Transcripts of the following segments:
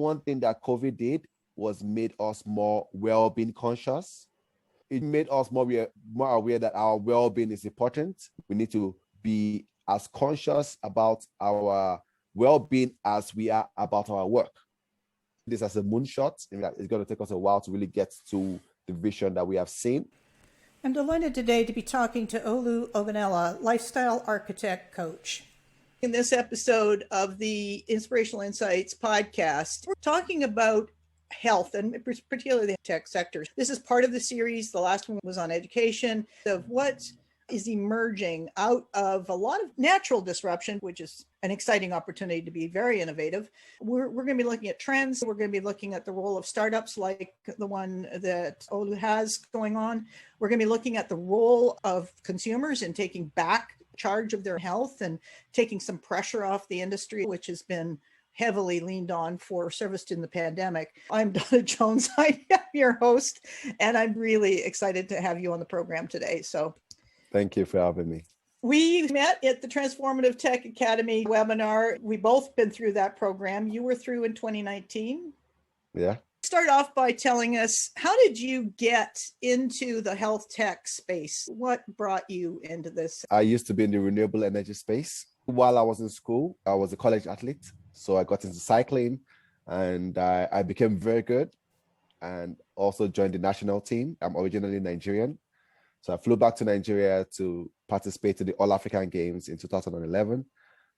one thing that COVID did was made us more well-being conscious. It made us more aware that our well-being is important. We need to be as conscious about our well-being as we are about our work. This as a moonshot. It's going to take us a while to really get to the vision that we have seen. I'm delighted today to be talking to Olu Ogunela, lifestyle architect coach. In this episode of the Inspirational Insights podcast, we're talking about health and particularly the tech sector. This is part of the series. The last one was on education, of what is emerging out of a lot of natural disruption, which is an exciting opportunity to be very innovative. We're going to be looking at trends. We're going to be looking at the role of startups like the one that Olu has going on. We're going to be looking at the role of consumers in taking back charge of their health and taking some pressure off the industry, which has been heavily leaned on for service in the pandemic. I'm Donna Jones. I am your host, and I'm really excited to have you on the program today. So thank you for having me. We met at the Transformative Tech Academy webinar. We both been through that program. You were through in 2019. Yeah. Start off by telling us, how did you get into the health tech space? What brought you into this? I used to be in the renewable energy space. While I was in school, I was a college athlete. So I got into cycling and I became very good and also joined the national team. I'm originally Nigerian. So I flew back to Nigeria to participate in the All African Games in 2011.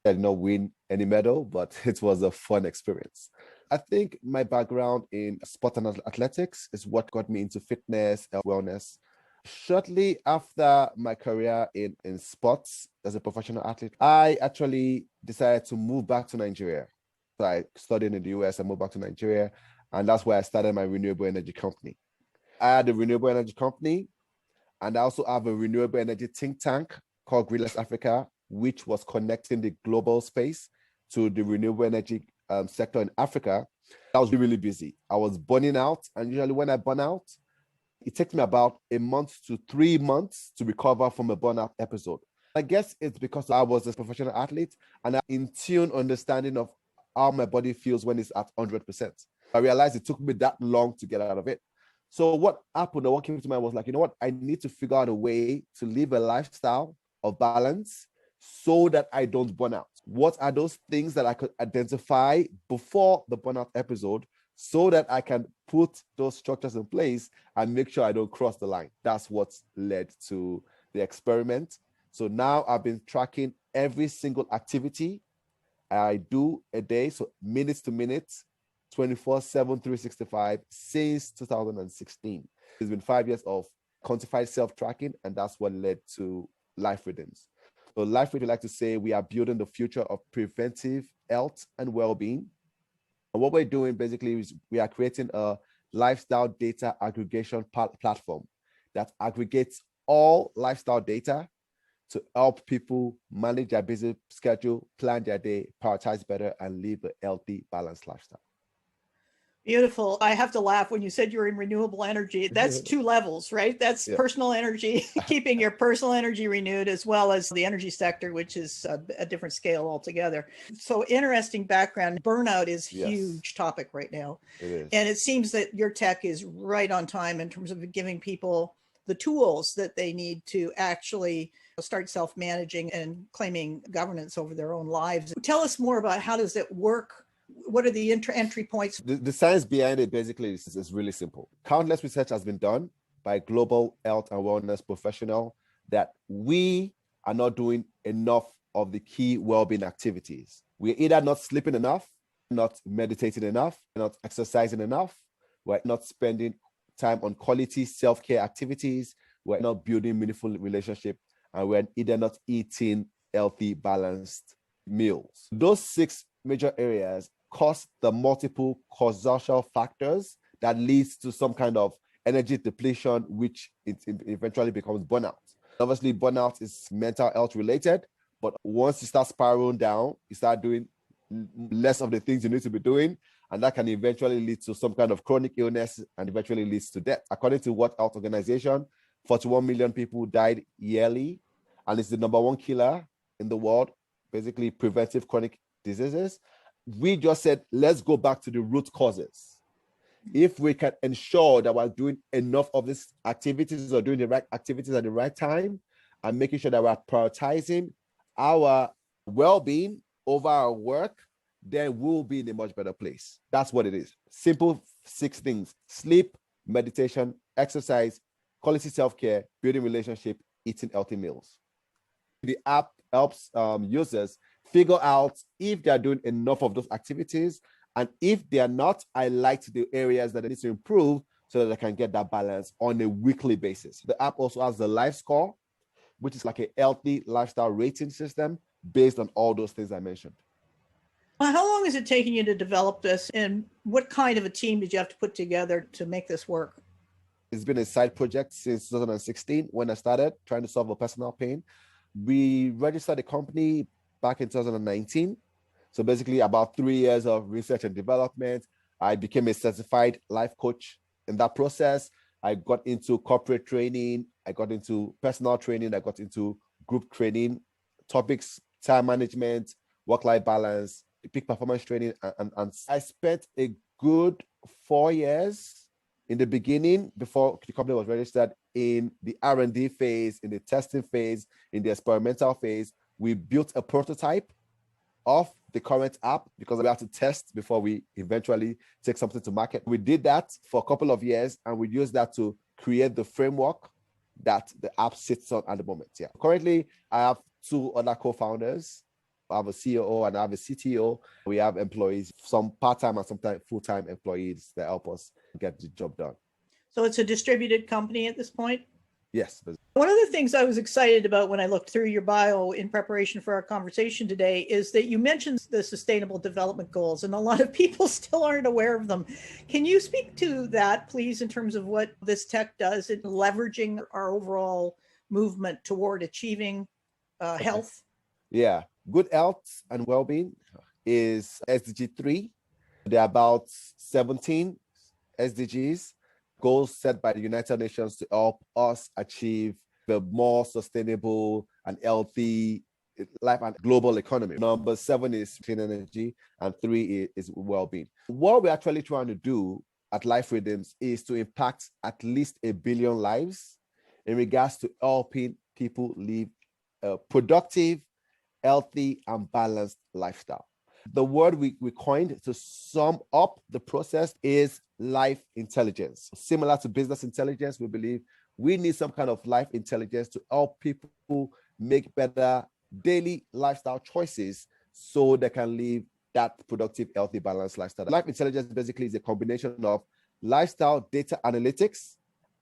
I did not win any medal, but it was a fun experience. I think my background in sport and athletics is what got me into fitness and wellness. Shortly after my career in sports as a professional athlete, I actually decided to move back to Nigeria. So I studied in the US and moved back to Nigeria, and that's where I started my renewable energy company. I had a renewable energy company, and I also have a renewable energy think tank called Liferiths Africa, which was connecting the global space to the renewable energy sector in Africa. I was really busy. I was burning out, and usually when I burn out, it takes me about a month to 3 months to recover from a burnout episode. I guess it's because I was a professional athlete and I in tune understanding of how my body feels when it's at 100%. I realized it took me that long to get out of it. So what happened, or what came to mind was like, you know what? I need to figure out a way to live a lifestyle of balance so that I don't burn out. What are those things that I could identify before the burnout episode so that I can put those structures in place and make sure I don't cross the line? That's what's led to the experiment. So now I've been tracking every single activity I do a day, so minutes to minutes, 24/7, 365 since 2016. It's been 5 years of quantified self-tracking, and that's what led to Liferiths. So Liferiths, we like to say we are building the future of preventive health and well-being. And what we're doing basically is we are creating a lifestyle data aggregation platform that aggregates all lifestyle data to help people manage their busy schedule, plan their day, prioritize better, and live a healthy, balanced lifestyle. Beautiful. I have to laugh when you said you're in renewable energy. That's 2 levels, right? That's personal energy, keeping your personal energy renewed, as well as the energy sector, which is a different scale altogether. So interesting background. Burnout is a huge topic right now. It is. And it seems that your tech is right on time in terms of giving people the tools that they need to actually start self-managing and claiming governance over their own lives. Tell us more about how does it work? What are the entry points? The science behind it basically is really simple. Countless research has been done by global health and wellness professionals that we are not doing enough of the key well-being activities. We're either not sleeping enough, not meditating enough, not exercising enough, we're not spending time on quality self-care activities, we're not building meaningful relationships, and we're either not eating healthy, balanced meals. Those 6 major areas cause the multiple causal factors that leads to some kind of energy depletion, which it eventually becomes burnout. Obviously, burnout is mental health related, but once you start spiraling down, you start doing less of the things you need to be doing, and that can eventually lead to some kind of chronic illness and eventually leads to death. According to World Health Organization, 41 million people died yearly, and it's the #1 killer in the world, basically preventive chronic diseases. we just said, let's go back to the root causes. If we can ensure that we're doing enough of these activities or doing the right activities at the right time and making sure that we're prioritizing our well-being over our work, then we'll be in a much better place. That's what it is. Simple 6 things: sleep, meditation, exercise, quality self-care, building relationship, eating healthy meals. The app helps users figure out if they're doing enough of those activities. And if they are not, I like the areas that they need to improve so that they can get that balance on a weekly basis. The app also has the life score, which is like a healthy lifestyle rating system based on all those things I mentioned. Well, how long is it taking you to develop this, and what kind of a team did you have to put together to make this work? It's been a side project since 2016 when I started trying to solve a personal pain. We registered the company back in 2019. So basically about 3 years of research and development. I became a certified life coach. In that process, I got into corporate training. I got into personal training. I got into group training, topics, time management, work-life balance, peak performance training. And I spent a good 4 years in the beginning, before the company was registered, in the R&D phase, in the testing phase, in the experimental phase. We built a prototype of the current app because we have to test before we eventually take something to market. We did that for a couple of years, and we used that to create the framework that the app sits on at the moment. Yeah. Currently, I have 2 other co-founders. I have a COO and I have a CTO. We have employees, some part-time and sometimes full-time employees that help us get the job done. So it's a distributed company at this point? Yes. One of the things I was excited about when I looked through your bio in preparation for our conversation today is that you mentioned the Sustainable Development Goals, and a lot of people still aren't aware of them. Can you speak to that, please, in terms of what this tech does in leveraging our overall movement toward achieving health? Yeah. Good health and well-being is SDG 3. There are about 17 SDGs, goals set by the United Nations to help us achieve the more sustainable and healthy life and global economy. Number 7 is clean energy, and 3 is well-being. What we're actually trying to do at Liferiths is to impact at least 1 billion lives in regards to helping people live a productive, healthy, and balanced lifestyle. The word we coined to sum up the process is life intelligence. Similar to business intelligence, we believe we need some kind of life intelligence to help people make better daily lifestyle choices so they can live that productive, healthy, balanced lifestyle. Life intelligence basically is a combination of lifestyle data analytics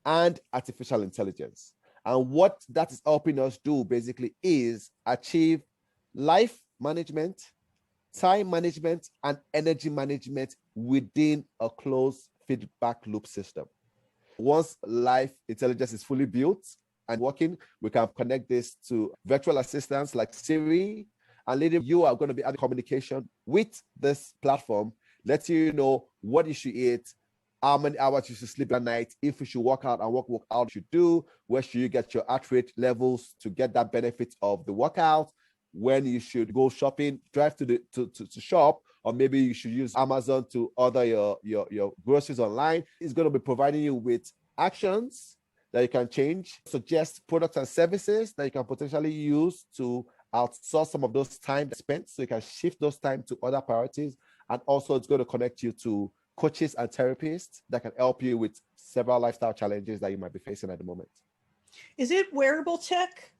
and artificial intelligence. And what that is helping us do basically is achieve life management, time management, and energy management within a closed feedback loop system. Once life intelligence is fully built and working, we can connect this to virtual assistants like Siri, and later you are going to be having communication with this platform, letting you know what you should eat, how many hours you should sleep at night, if you should work out and what workout you should do, where should you get your heart rate levels to get that benefit of the workout, when you should go shopping, drive to shop, or maybe you should use Amazon to order your groceries online. It's going to be providing you with actions that you can change, suggest products and services that you can potentially use to outsource some of those time spent, so you can shift those time to other priorities. And also it's going to connect you to coaches and therapists that can help you with several lifestyle challenges that you might be facing at the moment. Is it wearable tech?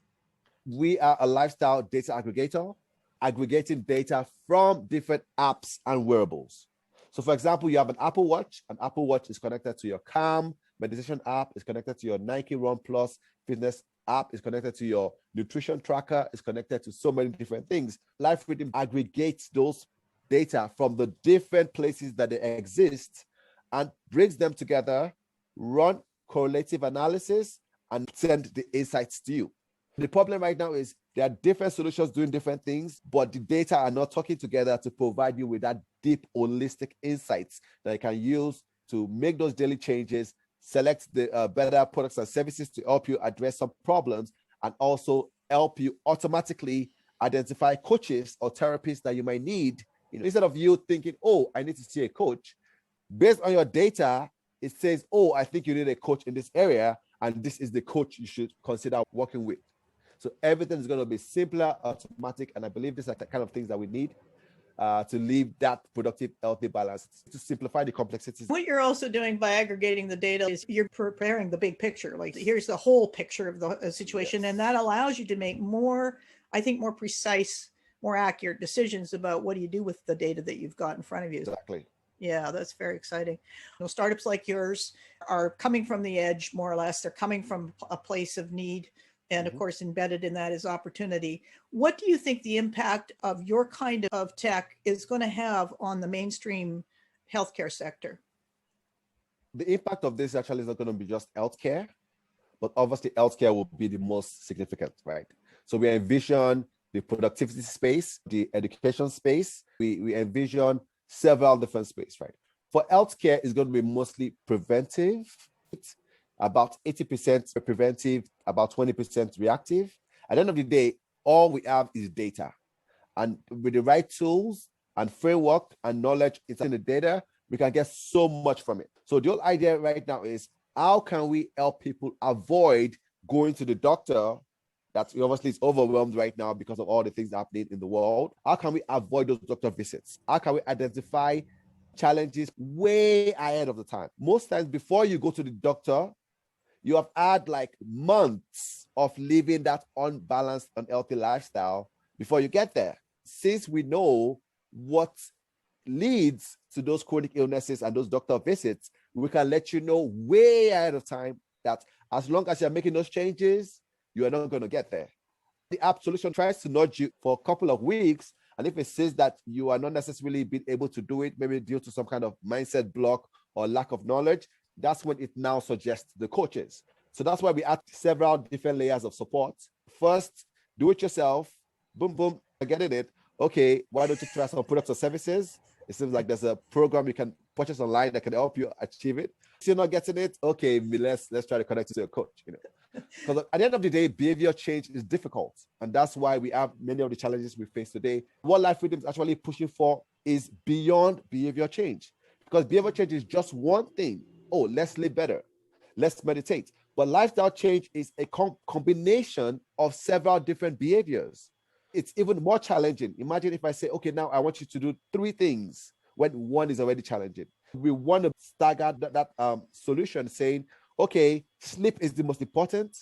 We are a lifestyle data aggregator, aggregating data from different apps and wearables. So for example, you have an Apple Watch. An Apple Watch is connected to your Calm meditation app, is connected to your Nike Run Plus fitness app, is connected to your nutrition tracker, is connected to so many different things. Liferiths aggregates those data from the different places that they exist and brings them together, run correlative analysis, and send the insights to you. The problem right now is there are different solutions doing different things, but the data are not talking together to provide you with that deep, holistic insights that you can use to make those daily changes, select the better products and services to help you address some problems, and also help you automatically identify coaches or therapists that you might need Instead of you thinking, oh, I need to see a coach, based on your data, it says, oh, I think you need a coach in this area, and this is the coach you should consider working with. So everything is going to be simpler, automatic, and I believe these are the kind of things that we need to live that productive, healthy balance, to simplify the complexities. What you're also doing by aggregating the data is you're preparing the big picture. Like, here's the whole picture of the situation. Yes. And that allows you to make more precise, more accurate decisions about what do you do with the data that you've got in front of you. Exactly. Yeah, that's very exciting. Startups like yours are coming from the edge, more or less. They're coming from a place of need. And of course, embedded in that is opportunity. What do you think the impact of your kind of tech is going to have on the mainstream healthcare sector? The impact of this actually is not going to be just healthcare, but obviously healthcare will be the most significant, right? So we envision the productivity space, the education space. We envision several different spaces, right? For healthcare, it's going to be mostly preventive. It's about 80% preventive, about 20% reactive. At the end of the day, all we have is data. And with the right tools and framework and knowledge in the data, we can get so much from it. So the whole idea right now is, how can we help people avoid going to the doctor that obviously is overwhelmed right now because of all the things happening in the world? How can we avoid those doctor visits? How can we identify challenges way ahead of the time? Most times before you go to the doctor, you have had like months of living that unbalanced, unhealthy lifestyle before you get there. Since we know what leads to those chronic illnesses and those doctor visits, we can let you know way ahead of time that as long as you're making those changes, you are not going to get there. The app solution tries to nudge you for a couple of weeks, and if it says that you are not necessarily being able to do it, maybe due to some kind of mindset block or lack of knowledge, that's when it now suggests the coaches. So that's why we add several different layers of support. First, do it yourself. Boom, boom, you're getting it. Okay, why don't you try some products or services? It seems like there's a program you can purchase online that can help you achieve it. If you're not getting it, okay, let's try to connect you to a coach. Because at the end of the day, behavior change is difficult. And that's why we have many of the challenges we face today. What Liferiths is actually pushing for is beyond behavior change. Because behavior change is just one thing. Oh, let's live better. Let's meditate. But lifestyle change is a combination of several different behaviors. It's even more challenging. Imagine if I say, okay, now I want you to do 3 things when one is already challenging. We want to stagger that solution saying, okay, sleep is the most important.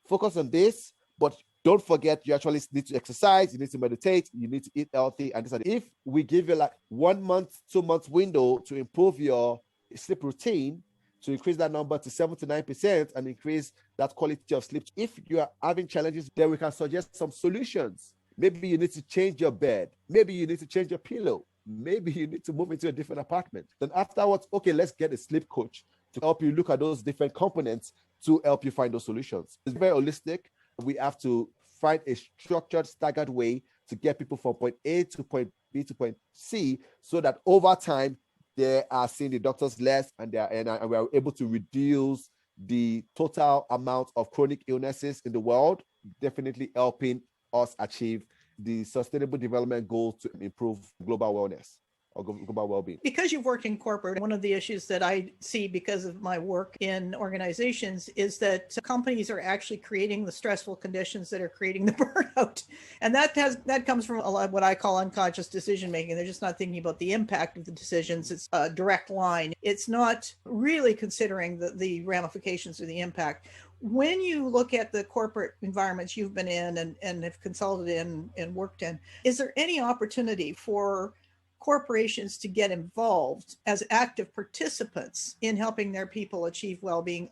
Focus on this, but don't forget you actually need to exercise, you need to meditate, you need to eat healthy. And if we give you like 1 month, 2 months window to improve your sleep routine, to increase that number to 7 to 9% and increase that quality of sleep. If you are having challenges, then we can suggest some solutions. Maybe you need to change your bed. Maybe you need to change your pillow. Maybe you need to move into a different apartment. Then afterwards, okay, let's get a sleep coach to help you look at those different components to help you find those solutions. It's very holistic. We have to find a structured, staggered way to get people from point A to point B to point C, so that over time, they are seeing the doctors less, and we are able to reduce the total amount of chronic illnesses in the world, definitely helping us achieve the sustainable development goals to improve global wellness or global well-being. Because you've worked in corporate, one of the issues that I see because of my work in organizations is that companies are actually creating the stressful conditions that are creating the burnout. And that comes from a lot of what I call unconscious decision making. They're just not thinking about the impact of the decisions. It's a direct line. It's not really considering the ramifications or the impact. When you look at the corporate environments you've been in and have consulted in and worked in, is there any opportunity for corporations to get involved as active participants in helping their people achieve well-being?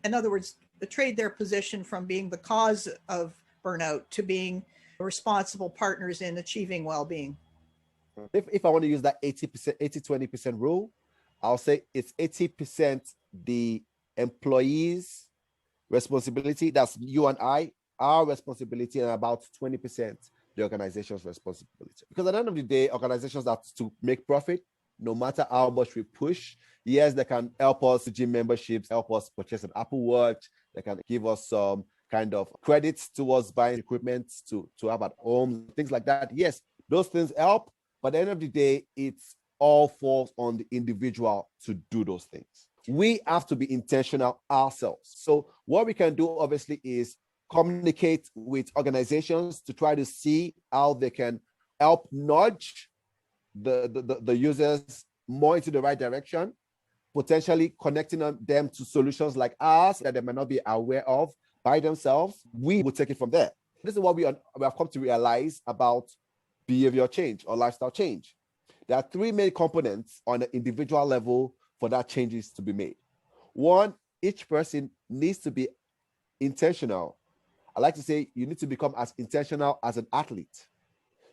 In other words, trade their position from being the cause of burnout to being responsible partners in achieving well-being. If I want to use that 80-20% rule, I'll say it's 80% the employees' responsibility, that's you and I, our responsibility, and about 20% the organization's responsibility. Because at the end of the day, organizations have to make profit no matter how much we push. Yes, they can help us with gym memberships, help us purchase an Apple Watch, they can give us some kind of credits towards buying equipment to have at home, things like that. Yes, those things help, But at the end of the day, it's all falls on the individual to do those things. We have to be intentional ourselves. So what we can do, obviously, is communicate with organizations to try to see how they can help nudge the users more into the right direction, potentially connecting them to solutions like ours that they might not be aware of by themselves. We will take it from there. This is what we have come to realize about behavior change or lifestyle change. There are three main components on an individual level for that changes to be made. One, each person needs to be intentional. I like to say you need to become as intentional as an athlete.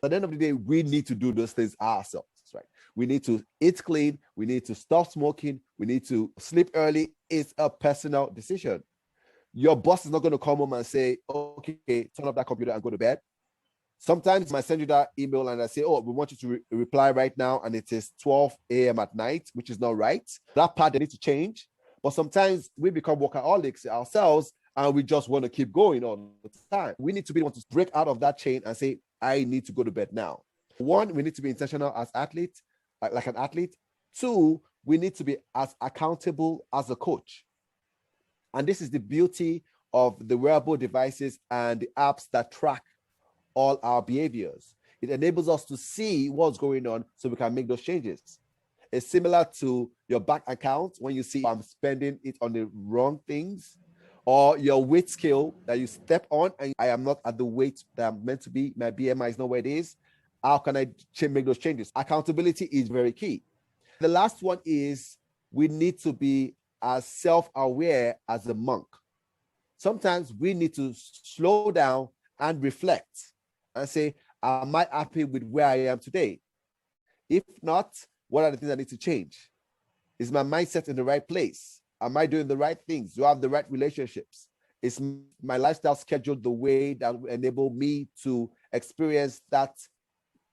At the end of the day, we need to do those things ourselves, right? We need to eat clean. We need to stop smoking. We need to sleep early. It's a personal decision. Your boss is not going to come home and say, okay, turn off that computer and go to bed. Sometimes I send you that email and I say, oh, we want you to reply right now. And it is 12 a.m. at night, which is not right. That part they need to change. But sometimes we become workaholics ourselves and we just want to keep going all the time. We need to be able to break out of that chain and say, I need to go to bed now. One, we need to be intentional as athletes, like an athlete. Two, we need to be as accountable as a coach. And this is the beauty of the wearable devices and the apps that track all our behaviors. It enables us to see what's going on so we can make those changes. It's similar to your bank account when you see I'm spending it on the wrong things, or your weight scale that you step on and I am not at the weight that I'm meant to be. My BMI is not where it is. How can I make those changes? Accountability is very key. The last one is we need to be as self-aware as a monk. Sometimes we need to slow down and reflect and say, am I happy with where I am today? If not, what are the things I need to change? Is my mindset in the right place? Am I doing the right things? Do I have the right relationships? Is my lifestyle scheduled the way that will enable me to experience that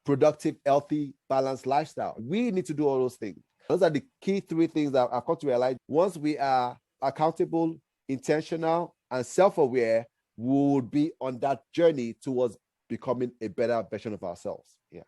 productive, healthy, balanced lifestyle? We need to do all those things. Those are the key three things that I've come to realize. Once we are accountable, intentional, and self-aware, we will be on that journey towards becoming a better version of ourselves. Yeah.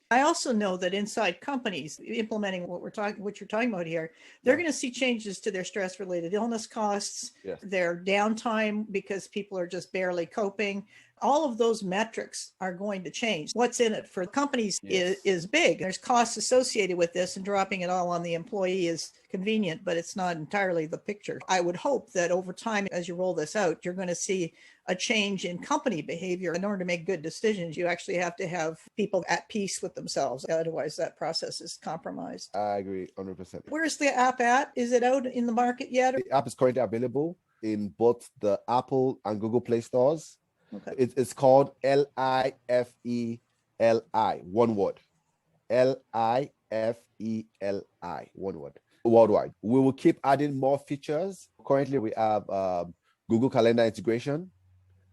I also know that inside companies implementing what you're talking about here, they're going to see changes to their stress-related illness costs, their downtime because people are just barely coping. All of those metrics are going to change. What's in it for companies is big. There's costs associated with this, and dropping it all on the employee is convenient, but it's not entirely the picture. I would hope that over time, as you roll this out, you're going to see a change in company behavior. In order to make good decisions, you actually have to have people at peace with themselves. Otherwise, that process is compromised. I agree 100%. Where's the app at? Is it out in the market yet? The app is currently available in both the Apple and Google Play stores. Okay. It's called Lifeli, one word. Lifeli, one word. Worldwide. We will keep adding more features. Currently, we have Google Calendar integration,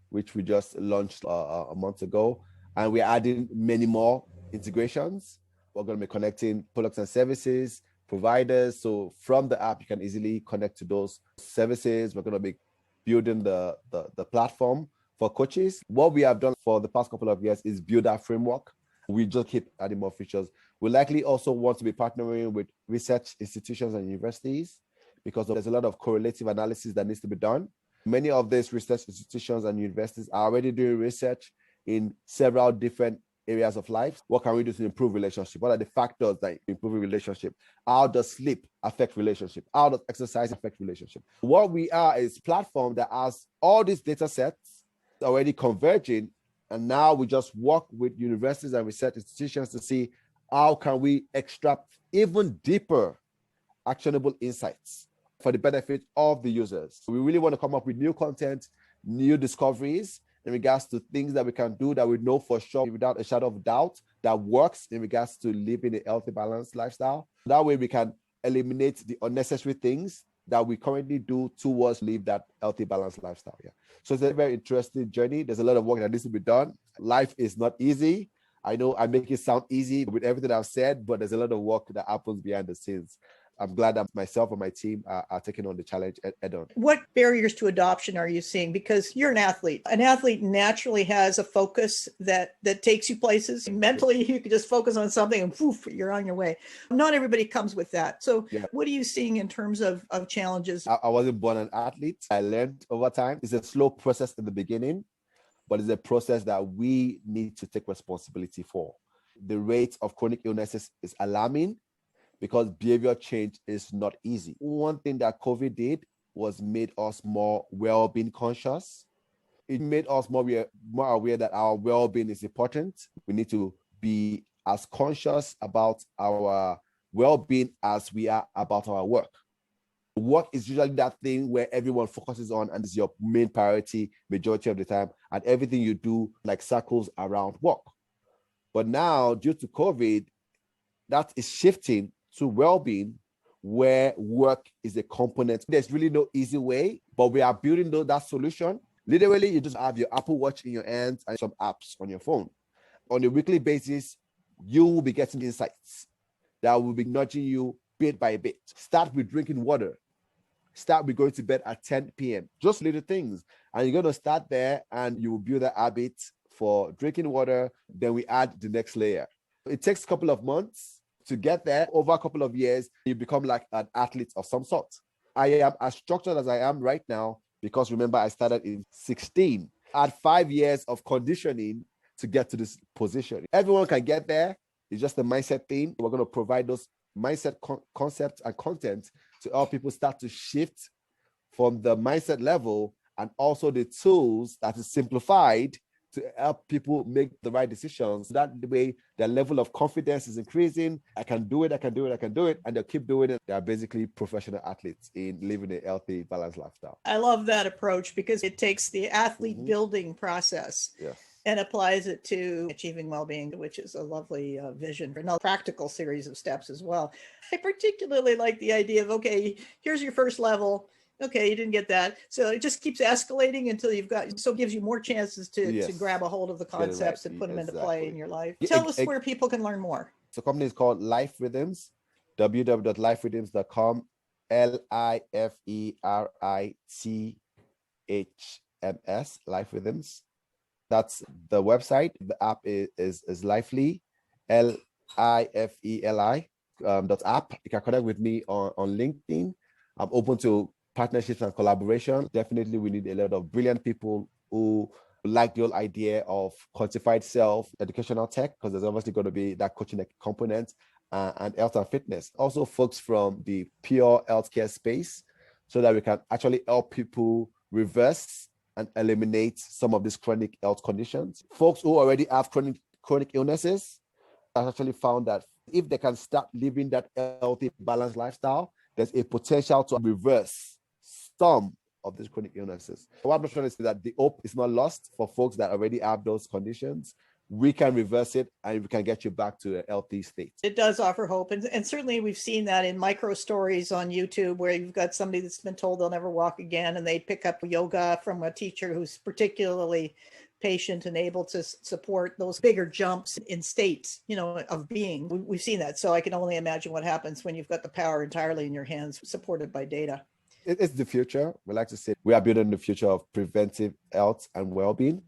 which we just launched a month ago. And we're adding many more integrations. We're going to be connecting products and services, providers. So from the app, you can easily connect to those services. We're going to be building the platform for coaches. What we have done for the past couple of years is build our framework. We just keep adding more features. We likely also want to be partnering with research institutions and universities because there's a lot of correlative analysis that needs to be done. Many of these research institutions and universities are already doing research in several different areas of life. What can we do to improve relationship? What are the factors that improve a relationship? How does sleep affect relationship? How does exercise affect relationship? What we are is a platform that has all these data sets already converging, and now we just work with universities and research institutions to see how can we extract even deeper actionable insights for the benefit of the users. We really want to come up with new content, new discoveries in regards to things that we can do that we know for sure without a shadow of doubt that works in regards to living a healthy, balanced lifestyle. That way we can eliminate the unnecessary things that we currently do towards live that healthy, balanced lifestyle. Yeah. So it's a very interesting journey. There's a lot of work that needs to be done. Life is not easy. I know I make it sound easy with everything I've said, but there's a lot of work that happens behind the scenes. I'm glad that myself and my team are taking on the challenge head on. What barriers to adoption are you seeing? Because you're an athlete. An athlete naturally has a focus that takes you places. Mentally, you can just focus on something and poof, you're on your way. Not everybody comes with that. So what are you seeing in terms of challenges? I wasn't born an athlete. I learned over time. It's a slow process in the beginning, but it's a process that we need to take responsibility for. The rate of chronic illnesses is alarming because behavior change is not easy. One thing that COVID did was made us more well-being conscious. It made us more aware that our well-being is important. We need to be as conscious about our well-being as we are about our work. Work is usually that thing where everyone focuses on and is your main priority majority of the time, and everything you do like circles around work. But now, due to COVID, that is shifting to well-being, where work is a component. There's really no easy way, but we are building that solution. Literally, you just have your Apple Watch in your hands and some apps on your phone. On a weekly basis, you will be getting insights that will be nudging you bit by bit. Start with drinking water. Start with going to bed at 10 p.m. Just little things. And you're going to start there and you will build a habit for drinking water. Then we add the next layer. It takes a couple of months to get there. Over a couple of years, you become like an athlete of some sort. I am as structured as I am right now because remember, I started in 16. I had 5 years of conditioning to get to this position. Everyone can get there. It's just a mindset thing. We're going to provide those mindset concepts and content to help people start to shift from the mindset level, and also the tools that is simplified to help people make the right decisions. That way, their level of confidence is increasing. I can do it, and they'll keep doing it. They're basically professional athletes in living a healthy, balanced lifestyle. I love that approach because it takes the athlete building process and applies it to achieving well-being, which is a lovely vision for a practical series of steps as well. I particularly like the idea of, okay, here's your first level. Okay, you didn't get that. So it just keeps escalating until you've got, so it gives you more chances to grab a hold of the concepts and put them into play in your life. Tell us where people can learn more. The company is called Liferiths, www.liferithms.com, Liferithms, Liferithms. That's the website. The app is Lively, Lifeli .app. You can connect with me on LinkedIn. I'm open to partnerships and collaboration. Definitely, we need a lot of brilliant people who like the whole idea of quantified self, educational tech, because there's obviously going to be that coaching component and health and fitness. Also, folks from the pure healthcare space, so that we can actually help people reverse and eliminate some of these chronic health conditions. Folks who already have chronic illnesses have actually found that if they can start living that healthy, balanced lifestyle, there's a potential to reverse some of these chronic illnesses. What I'm not trying to say that the hope is not lost for folks that already have those conditions. We can reverse it and we can get you back to a healthy state. It does offer hope. And certainly we've seen that in micro stories on YouTube where you've got somebody that's been told they'll never walk again and they pick up yoga from a teacher who's particularly patient and able to support those bigger jumps in states, of being. We've seen that. So I can only imagine what happens when you've got the power entirely in your hands, supported by data. It's the future. We like to say we are building the future of preventive health and well-being.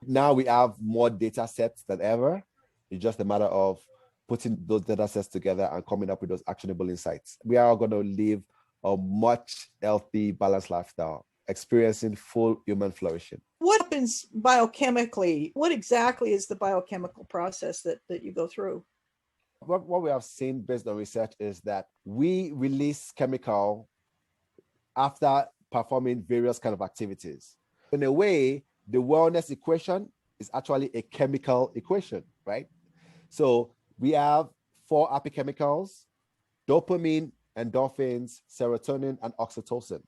Now we have more data sets than ever. It's just a matter of putting those data sets together and coming up with those actionable insights. We are going to live a much healthy, balanced lifestyle, experiencing full human flourishing. What happens biochemically? What exactly is the biochemical process that you go through? What we have seen based on research is that we release chemical after performing various kind of activities. In a way, the wellness equation is actually a chemical equation, right? So we have 4 happy chemicals: dopamine, endorphins, serotonin, and oxytocin.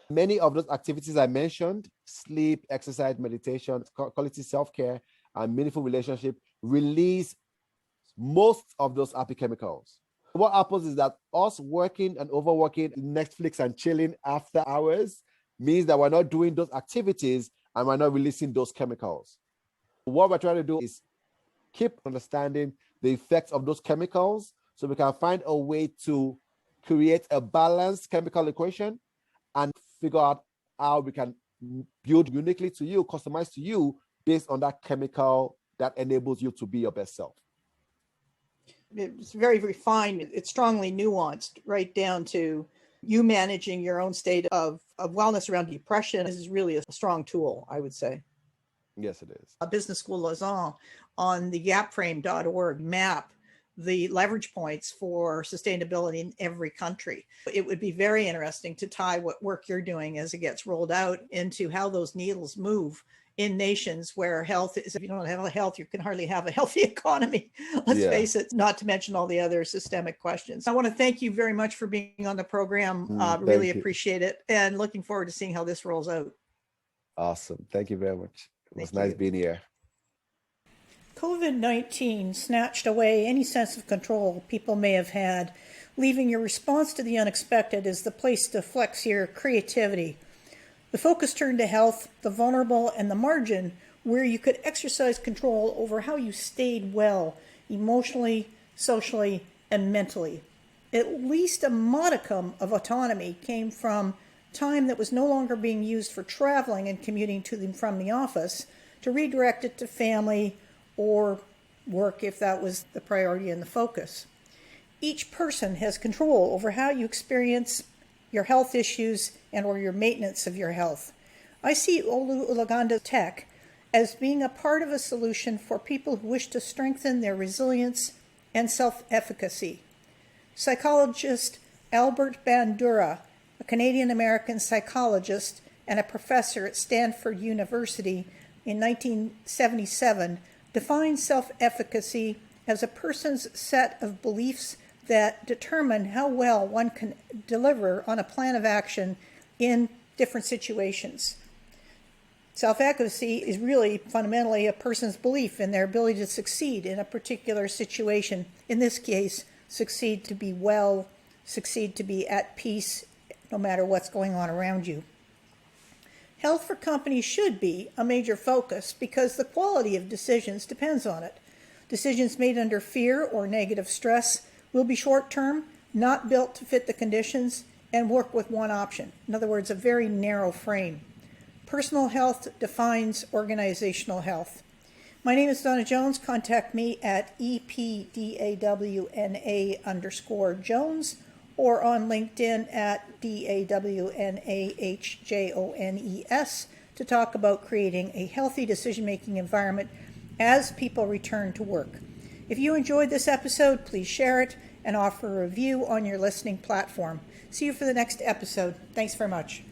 Many of those activities I mentioned, sleep, exercise, meditation, quality self-care, and meaningful relationship, release most of those happy chemicals. What happens is that us working and overworking, Netflix and chilling after hours means that we're not doing those activities and we're not releasing those chemicals. What we're trying to do is keep understanding the effects of those chemicals so we can find a way to create a balanced chemical equation and figure out how we can build uniquely to you, customized to you based on that chemical that enables you to be your best self. It's very refined. It's strongly nuanced, right down to you managing your own state of wellness around depression. This is really a strong tool, I would say. Yes, it is. A business school Lausanne on the gapframe.org map the leverage points for sustainability in every country. It would be very interesting to tie what work you're doing as it gets rolled out into how those needles move in nations where health is, if you don't have health, you can hardly have a healthy economy. Let's face it, not to mention all the other systemic questions. I want to thank you very much for being on the program. Really appreciate it. And looking forward to seeing how this rolls out. Awesome. Thank you very much. It was nice being here. COVID-19 snatched away any sense of control people may have had, leaving your response to the unexpected as the place to flex your creativity. The focus turned to health, the vulnerable, and the margin, where you could exercise control over how you stayed well, emotionally, socially, and mentally. At least a modicum of autonomy came from time that was no longer being used for traveling and commuting to and from the office to redirect it to family or work if that was the priority and the focus. Each person has control over how you experience your health issues and or your maintenance of your health. I see Olu Ogunela Tech as being a part of a solution for people who wish to strengthen their resilience and self-efficacy. Psychologist Albert Bandura, a Canadian-American psychologist and a professor at Stanford University in 1977, defines self-efficacy as a person's set of beliefs that determine how well one can deliver on a plan of action in different situations. Self-efficacy is really fundamentally a person's belief in their ability to succeed in a particular situation. In this case, succeed to be well, succeed to be at peace, no matter what's going on around you. Health for companies should be a major focus because the quality of decisions depends on it. Decisions made under fear or negative stress will be short-term, not built to fit the conditions, and work with one option. In other words, a very narrow frame. Personal health defines organizational health. My name is Donna Jones. Contact me at EPDAWNA_Jones or on LinkedIn at DAWNAHJONES to talk about creating a healthy decision-making environment as people return to work. If you enjoyed this episode, please share it and offer a review on your listening platform. See you for the next episode. Thanks very much.